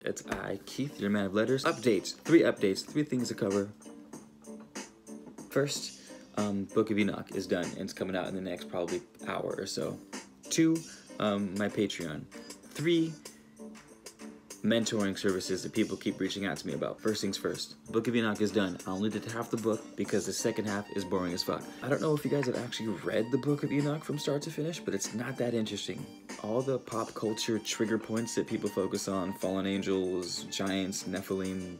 It's I, Keith, your man of letters. Updates, three things to cover. First, Book of Enoch is done and it's coming out in the next probably hour or so. 2, my Patreon. 3, mentoring services that people keep reaching out to me about. First things first, Book of Enoch is done. I only did half the book because the second half is boring as fuck. I don't know if you guys have actually read the Book of Enoch from start to finish, but it's not that interesting. All the pop culture trigger points that people focus on, fallen angels, giants, Nephilim,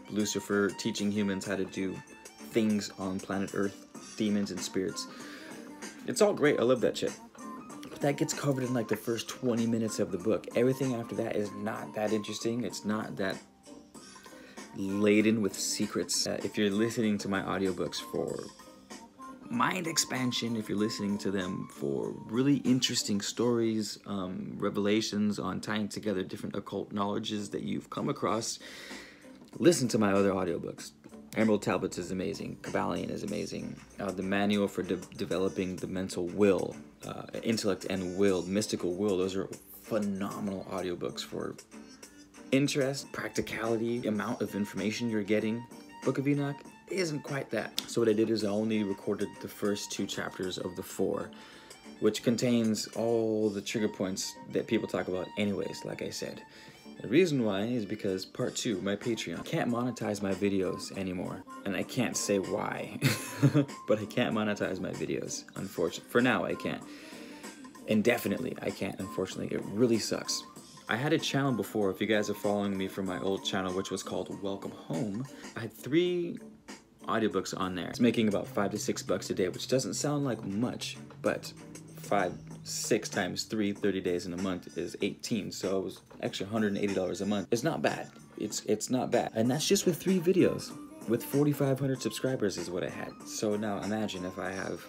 Lucifer teaching humans how to do things on planet Earth, demons and spirits. It's all great, I love that shit. But that gets covered in like the first 20 minutes of the book. Everything after that is not that interesting. It's not that laden with secrets. If you're listening to my audiobooks for mind expansion, if you're listening to them for really interesting stories, revelations on tying together different occult knowledges that you've come across, listen to my other audiobooks. Emerald Tablets is amazing. Kabbalion is amazing. The manual for developing the mental will, intellect and will, mystical will, those are phenomenal audiobooks for interest, practicality, amount of information you're getting. Book of Enoch isn't quite that. So what I did is I only recorded the first 2 chapters of the 4, which contains all the trigger points that people talk about anyways, like I said. The reason why is because part 2, my Patreon, can't monetize my videos anymore. And I can't say why, but I can't monetize my videos, unfortunately. For now, I can't. Indefinitely, I can't, unfortunately. It really sucks. I had a channel before, if you guys are following me from my old channel, which was called Welcome Home. I had 3 audiobooks on there. It's making about $5 to $6 a day, which doesn't sound like much, but 6 times 3, 30 days in a month is 18, so it was extra $180 a month. It's not bad. It's not bad. And that's just with 3 videos. With 4,500 subscribers is what I had. So now imagine if I have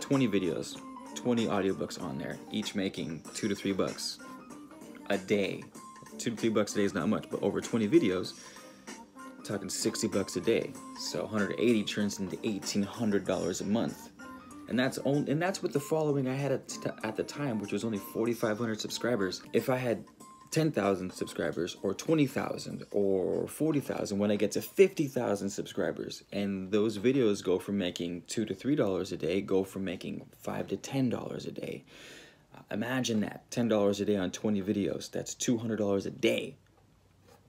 20 videos, 20 audiobooks on there, each making $2 to $3 a day. $2 to $3 a day is not much, but over 20 videos, talking $60 a day. So 180 turns into $1,800 a month. And that's with the following I had at the time, which was only 4,500 subscribers. If I had 10,000 subscribers, or 20,000, or 40,000, when I get to 50,000 subscribers, and those videos go from making $2 to $3 a day, go from making $5 to $10 a day. Imagine that, $10 a day on 20 videos. That's $200 a day.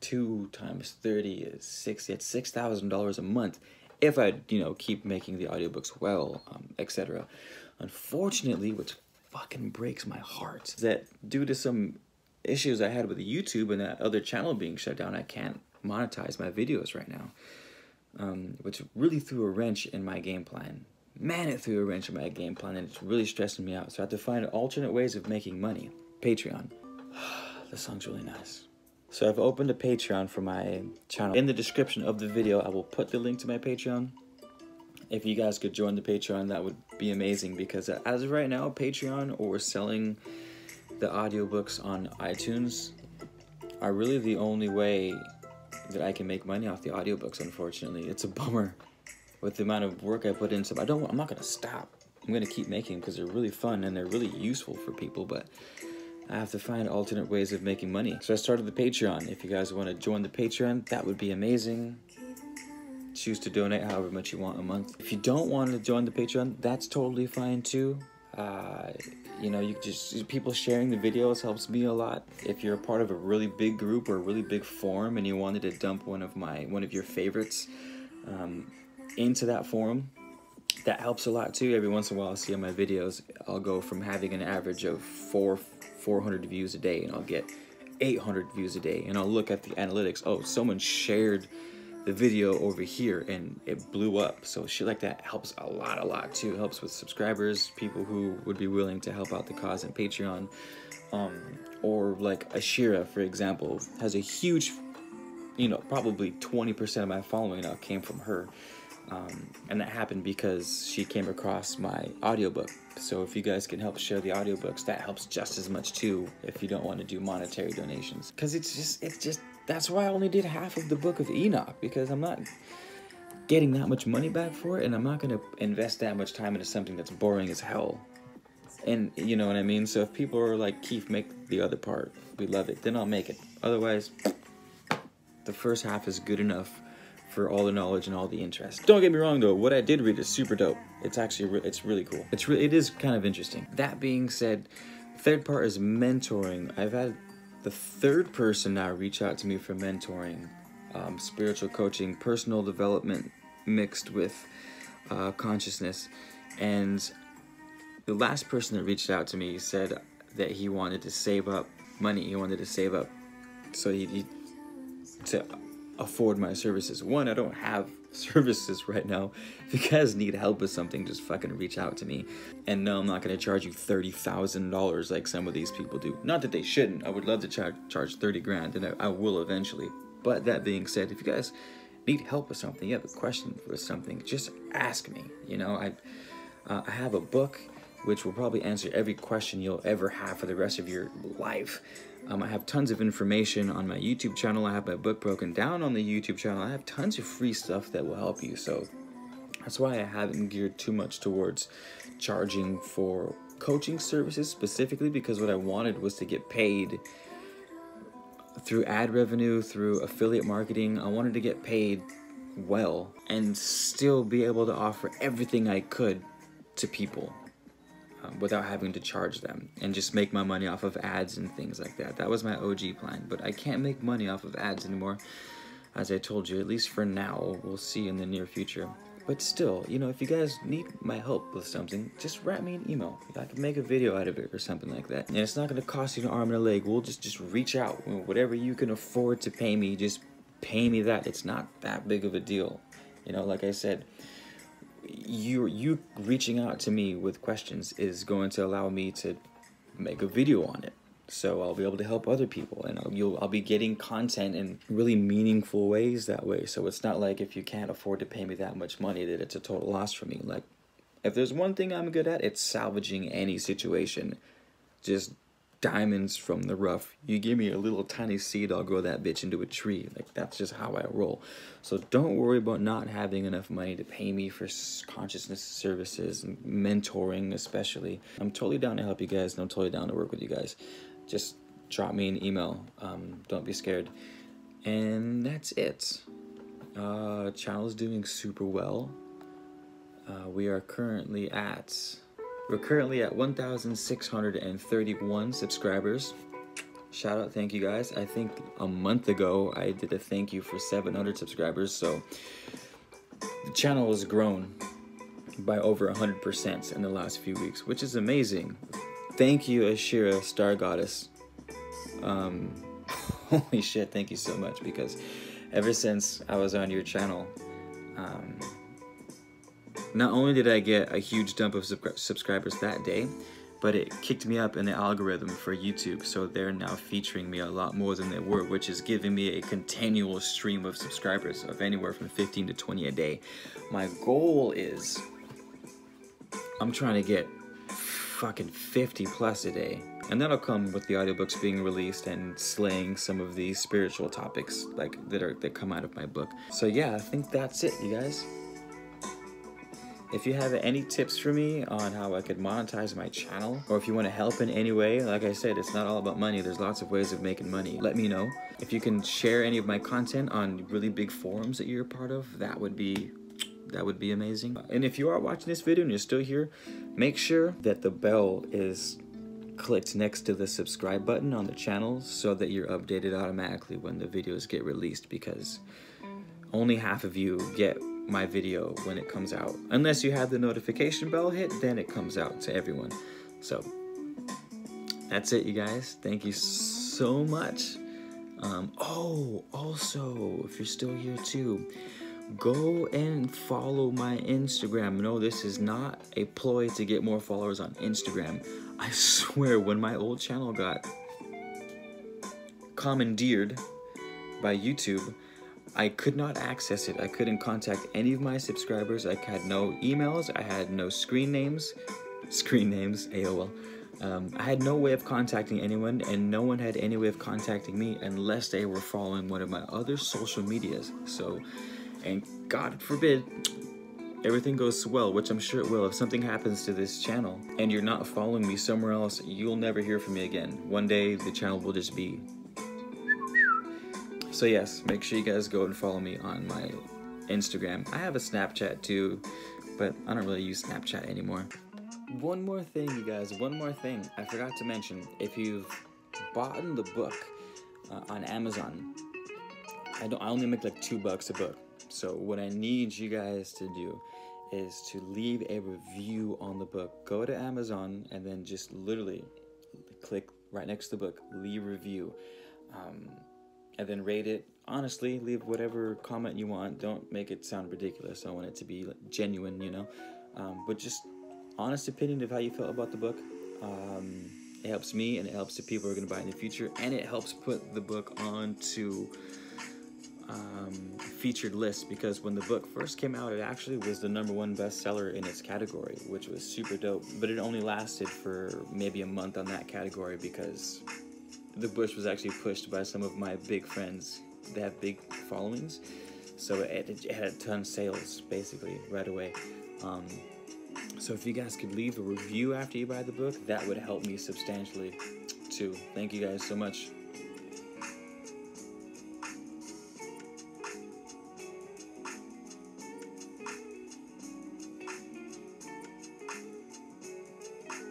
2 times 30 is 60. That's $6,000 a month. If I, keep making the audiobooks well, etc. Unfortunately, which fucking breaks my heart, is that due to some issues I had with YouTube and that other channel being shut down, I can't monetize my videos right now, which really threw a wrench in my game plan. Man, it threw a wrench in my game plan, and it's really stressing me out. So I have to find alternate ways of making money. Patreon. This song's really nice. So I've opened a Patreon for my channel. In the description of the video, I will put the link to my Patreon. If you guys could join the Patreon, that would be amazing, because as of right now, Patreon or selling the audiobooks on iTunes are really the only way that I can make money off the audiobooks, unfortunately. It's a bummer with the amount of work I put into them. I'm not going to stop. I'm going to keep making them because they're really fun and they're really useful for people, but I have to find alternate ways of making money. So I started the Patreon. If you guys want to join the Patreon, that would be amazing. Choose to donate however much you want a month. If you don't want to join the Patreon, that's totally fine too. You just, people sharing the videos helps me a lot. If you're a part of a really big group or a really big forum and you wanted to dump one of your favorites into that forum, that helps a lot too. Every once in a while, I'll see on my videos, I'll go from having an average of 400 views a day, and I'll get 800 views a day, and I'll look at the analytics. Oh, someone shared the video over here and it blew up. So shit like that helps a lot too. It helps with subscribers, people who would be willing to help out the cause in Patreon. Or like Ashira, for example, has a huge, probably 20% of my following now came from her. And that happened because she came across my audiobook. So if you guys can help share the audiobooks, that helps just as much too, if you don't want to do monetary donations. Because it's just, that's why I only did half of the Book of Enoch, because I'm not getting that much money back for it, and I'm not going to invest that much time into something that's boring as hell. And you know what I mean? So if people are like, Keith, make the other part, we love it, then I'll make it. Otherwise, the first half is good enough for all the knowledge and all the interest. Don't get me wrong though, what I did read is super dope. It's actually, it's really cool. It is kind of interesting. That being said, third part is mentoring. I've had the third person now reach out to me for mentoring, spiritual coaching, personal development mixed with consciousness. And the last person that reached out to me said that he wanted to save up money. He wanted to save up so he to afford my services. One, I don't have services right now. If you guys need help with something, just fucking reach out to me. And no, I'm not going to charge you $30,000 like some of these people do. Not that they shouldn't. I would love to charge 30 grand, and I will eventually. But that being said, if you guys need help with something, you have a question for something, just ask me. You know, I have a book which will probably answer every question you'll ever have for the rest of your life. I have tons of information on my YouTube channel. I have my book broken down on the YouTube channel. I have tons of free stuff that will help you. So that's why I haven't geared too much towards charging for coaching services specifically, because what I wanted was to get paid through ad revenue, through affiliate marketing. I wanted to get paid well and still be able to offer everything I could to people without having to charge them, and just make my money off of ads and things like that. That was my OG plan, but I can't make money off of ads anymore, as I told you, at least for now. We'll see in the near future. But still, you know, if you guys need my help with something, just write me an email. I can make a video out of it or something like that. And it's not going to cost you an arm and a leg. We'll just reach out. Whatever you can afford to pay me, just pay me that. It's not that big of a deal. You know, like I said, you reaching out to me with questions is going to allow me to make a video on it. So I'll be able to help other people, and I'll be getting content in really meaningful ways that way. So it's not like if you can't afford to pay me that much money that it's a total loss for me. Like, if there's one thing I'm good at, it's salvaging any situation. Just diamonds from the rough. You give me a little tiny seed, I'll grow that bitch into a tree. Like, that's just how I roll. So don't worry about not having enough money to pay me for consciousness services and mentoring especially. I'm totally down to help you guys, and I'm totally down to work with you guys. Just drop me an email. Don't be scared. And that's it. Channel is doing super well. We're currently at 1,631 subscribers. Shout out, thank you guys. I think a month ago I did a thank you for 700 subscribers. So the channel has grown by over 100% in the last few weeks, which is amazing. Thank you, Ashira, Star Goddess. Holy shit, thank you so much, because ever since I was on your channel, not only did I get a huge dump of subscribers that day, but it kicked me up in the algorithm for YouTube, so they're now featuring me a lot more than they were, which is giving me a continual stream of subscribers of anywhere from 15 to 20 a day. My goal is, I'm trying to get fucking 50 plus a day, and that'll come with the audiobooks being released and slaying some of these spiritual topics like that come out of my book. So yeah, I think that's it, you guys. If you have any tips for me on how I could monetize my channel, or if you want to help in any way, like I said, it's not all about money. There's lots of ways of making money. Let me know. If you can share any of my content on really big forums that you're a part of, that would be amazing. And if you are watching this video and you're still here, make sure that the bell is clicked next to the subscribe button on the channel so that you're updated automatically when the videos get released, because only half of you get my video when it comes out. Unless you have the notification bell hit, then it comes out to everyone. So that's it, you guys. Thank you so much. Oh, also, if you're still here too, go and follow my Instagram. No, this is not a ploy to get more followers on Instagram. I swear, when my old channel got commandeered by YouTube, I could not access it. I couldn't contact any of my subscribers. I had no emails. I had no screen names, AOL. I had no way of contacting anyone, and no one had any way of contacting me unless they were following one of my other social medias. So, and God forbid, everything goes well, which I'm sure it will. If something happens to this channel and you're not following me somewhere else, you'll never hear from me again. One day the channel will just be. So yes, make sure you guys go and follow me on my Instagram. I have a Snapchat too, but I don't really use Snapchat anymore. One more thing, you guys, one more thing I forgot to mention. If you've bought the book on Amazon, I only make like $2 a book. So what I need you guys to do is to leave a review on the book. Go to Amazon and then just literally click right next to the book, leave a review, and then rate it. Honestly, leave whatever comment you want. Don't make it sound ridiculous. I want it to be like genuine, you know, but just honest opinion of how you felt about the book. It helps me and it helps the people who are going to buy it in the future, and it helps put the book onto featured list, because when the book first came out, it actually was the #1 bestseller in its category, which was super dope. But it only lasted for maybe a month on that category because the book was actually pushed by some of my big friends. They have big followings, so it had a ton of sales basically right away. So if you guys could leave a review after you buy the book, that would help me substantially too. Thank you guys so much.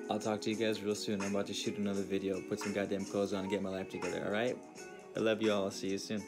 I'll talk to you guys real soon. I'm about to shoot another video, put some goddamn clothes on, and get my life together, alright? I love you all. I'll see you soon.